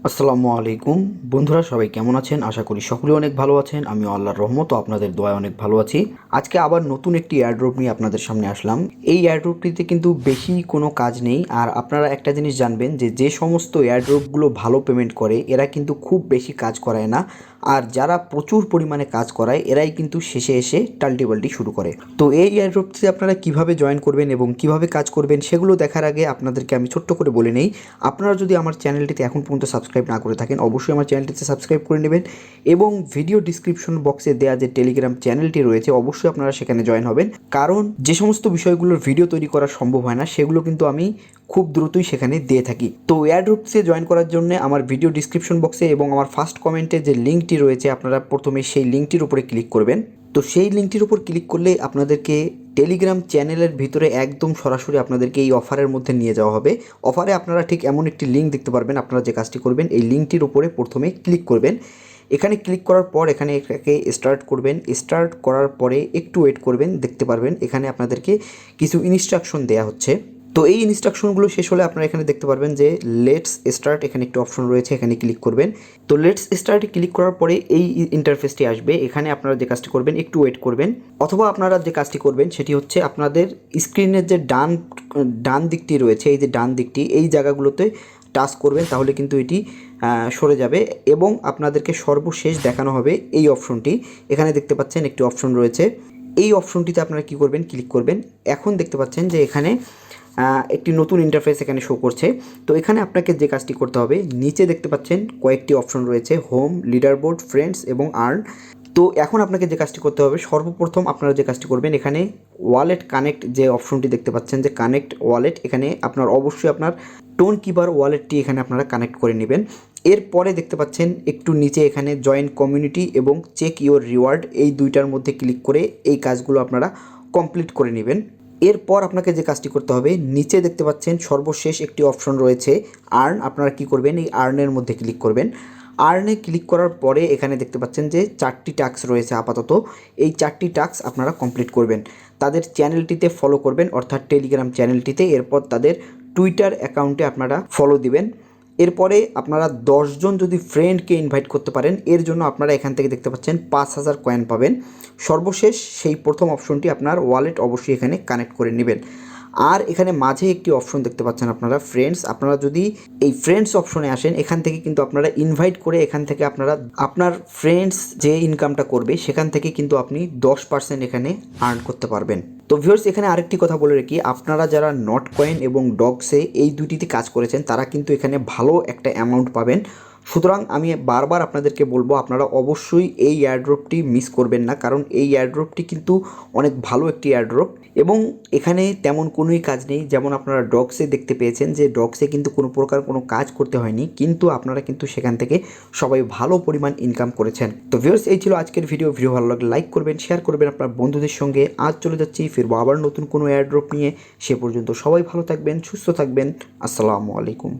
আসসালামু আলাইকুম বন্ধুরা, সবাই কেমন আছেন? আশা করি সকলে অনেক ভালো আছেন। আমি আল্লাহর রহমত ও আপনাদের দোয়ায় অনেক ভালো আছি। আজকে আবার নতুন একটি এয়ারড্রপ নিয়ে আপনাদের সামনে আসলাম। এই এয়ারড্রপটিতে কিন্তু বেশি কোনো কাজ নেই। আর আপনারা একটা জিনিস জানবেন যে সমস্ত এয়ারড্রপগুলো ভালো পেমেন্ট করে এরা কিন্তু খুব বেশি কাজ করায় না। আর যারা প্রচুর পরিমাণে কাজ করায় এরাই কিন্তু শেষে এসে টাল্টিবাল্টি শুরু করে। তো এই এয়ারড্রপটিতে আপনারা কিভাবে জয়েন করবেন এবং কিভাবে কাজ করবেন সেগুলো দেখার আগে আপনাদেরকে আমি ছোট্ট করে বলে নেই, আপনারা যদি আমার চ্যানেলটিতে এখন পর্যন্ত সাবস্ক্রাইব না করে থাকেন অবশ্যই আমার চ্যানেলটিতে সাবস্ক্রাইব করে নেবেন এবং ভিডিও ডিসক্রিপশন বক্সে দেওয়া যে টেলিগ্রাম চ্যানেলটি রয়েছে অবশ্যই আপনারা সেখানে জয়েন হবেন। কারণ যে সমস্ত বিষয়গুলোর ভিডিও তৈরি করা সম্ভব হয় না সেগুলো কিন্তু আমি খুব দ্রুতই সেখানে দিয়ে থাকি। তো এয়ারড্রপসে জয়েন করার জন্য আমার ভিডিও ডিসক্রিপশন বক্সে এবং আমার ফার্স্ট কমেন্টে যে লিঙ্কটি রয়েছে আপনারা প্রথমে সেই লিঙ্কটির উপরে ক্লিক করবেন। তো সেই লিঙ্কটির উপর ক্লিক করলে আপনাদেরকে টেলিগ্রাম চ্যানেলের ভিতরে একদম সরাসরি আপনাদেরকে এই অফারের মধ্যে নিয়ে যাওয়া হবে। অফারে আপনারা ঠিক এমন একটি লিঙ্ক দেখতে পারবেন। আপনারা যে কাজটি করবেন এই লিঙ্কটির উপরে প্রথমে ক্লিক করবেন। এখানে ক্লিক করার পর এখানে এটাকে স্টার্ট করবেন। স্টার্ট করার পরে একটু ওয়েট করবেন, দেখতে পারবেন এখানে আপনাদেরকে কিছু ইনস্ট্রাকশন দেওয়া হচ্ছে। তো এই ইনস্ট্রাকশনগুলো শেষ হলে আপনারা এখানে দেখতে পারবেন যে লেটস স্টার্ট, এখানে একটি অপশন রয়েছে, এখানে ক্লিক করবেন। তো লেটস স্টার্টে ক্লিক করার পরে এই ইন্টারফেসটি আসবে। এখানে আপনারা যে কাজটি করবেন একটু ওয়েট করবেন, অথবা আপনারা যে কাজটি করবেন সেটি হচ্ছে আপনাদের স্ক্রিনের যে ডান দিকটি রয়েছে, এই যে ডান দিকটি এই জায়গাগুলোতে টাচ করবেন, তাহলে কিন্তু এটি সরে যাবে এবং আপনাদেরকে সর্বশেষ দেখানো হবে এই অপশনটি। এখানে দেখতে পাচ্ছেন একটি অপশন রয়েছে, এই অপশনটিতে আপনারা কি করবেন, ক্লিক করবেন। এখন দেখতে পাচ্ছেন যে এখানে একটি নতুন ইন্টারফেস এখানে শো করছে। তো এখানে আপনাকে যে কাজটি করতে হবে, নিচে দেখতে পাচ্ছেন কয়েকটি অপশন রয়েছে, হোম, লিডারবোর্ড, ফ্রেন্ডস এবং আর্ন। তো এখন আপনাকে যে কাজটি করতে হবে, সর্বপ্রথম আপনারা যে কাজটি করবেন, এখানে ওয়ালেট কানেক্ট যে অপশনটি দেখতে পাচ্ছেন যে কানেক্ট ওয়ালেট, এখানে আপনার অবশ্যই আপনার টোন কিপার ওয়ালেটটি এখানে আপনারা কানেক্ট করে নেবেন। এরপরে দেখতে পাচ্ছেন একটু নিচে এখানে জয়েন কমিউনিটি এবং চেক ইওর রিওয়ার্ড, এই দুইটার মধ্যে ক্লিক করে এই কাজগুলো আপনারা কমপ্লিট করে নেবেন। এরপর আপনাকে যে কাজটি করতে হবে, নিচে দেখতে পাচ্ছেন সর্বশেষ একটি অপশন রয়েছে আর্ন। আপনারা কি করবেন, এই আর্নের মধ্যে ক্লিক করবেন। আর্নে ক্লিক করার পরে এখানে দেখতে পাচ্ছেন যে 4টি টাস্ক রয়েছে আপাতত, এই 4টি টাস্ক আপনারা কমপ্লিট করবেন। তাদের চ্যানেলটিতে ফলো করবেন, অর্থাৎ টেলিগ্রাম চ্যানেলটিতে। এরপর তাদের টুইটার অ্যাকাউন্টে আপনারা ফলো দিবেন। এরপরে আপনারা 10 জন যদি ফ্রেন্ডকে ইনভাইট করতে পারেন, এর জন্য আপনারা এখান থেকে দেখতে পাচ্ছেন 5000 কয়েন পাবেন। সর্বশেষ সেই প্রথম অপশনটি আপনার ওয়ালেট অবশ্যই এখানে কানেক্ট করে নেবেন। আর এখানে মাঝে একটি অপশন দেখতে পাচ্ছেন আপনারা ফ্রেন্ডস, আপনারা যদি এই ফ্রেন্ডস অপশনে আসেন এখান থেকে কিন্তু আপনারা ইনভাইট করে এখান থেকে আপনারা আপনার ফ্রেন্ডস যে ইনকামটা করবে সেখান থেকে কিন্তু আপনি 10% এখানে আর্ন করতে পারবেন। তো ভিউয়ার্স, এখানে আরেকটি কথা বলে রাখি, আপনারা যারা নট কয়েন এবং ডগসে এই দুটিতে কাজ করেছেন তারা কিন্তু এখানে ভালো একটা অ্যামাউন্ট পাবেন। সুতরাং আমি বারবার আপনাদেরকে বলবো আপনারা অবশ্যই এই এয়ারড্রপটি মিস করবেন না, কারণ এই এয়ারড্রপটি কিন্তু অনেক ভালো একটি এয়ারড্রপ এবং এখানে তেমন কোনোই কাজ নেই। যেমন আপনারা ডগসে দেখতে পেয়েছেন যে ডগসে কিন্তু কোনো প্রকার কোনো কাজ করতে হয়নি, কিন্তু আপনারা কিন্তু সেখান থেকে সবাই ভালো পরিমাণ ইনকাম করেছেন। তো ভিউয়ার্স, এই ছিল আজকের ভিডিও ভালো লাগলে লাইক করবেন, শেয়ার করবেন আপনার বন্ধুদের সঙ্গে। আজ চলে যাচ্ছি, ফিরবো আবার নতুন কোনো এয়ারড্রপ নিয়ে। সে পর্যন্ত সবাই ভালো থাকবেন, সুস্থ থাকবেন। আসসালামু আলাইকুম।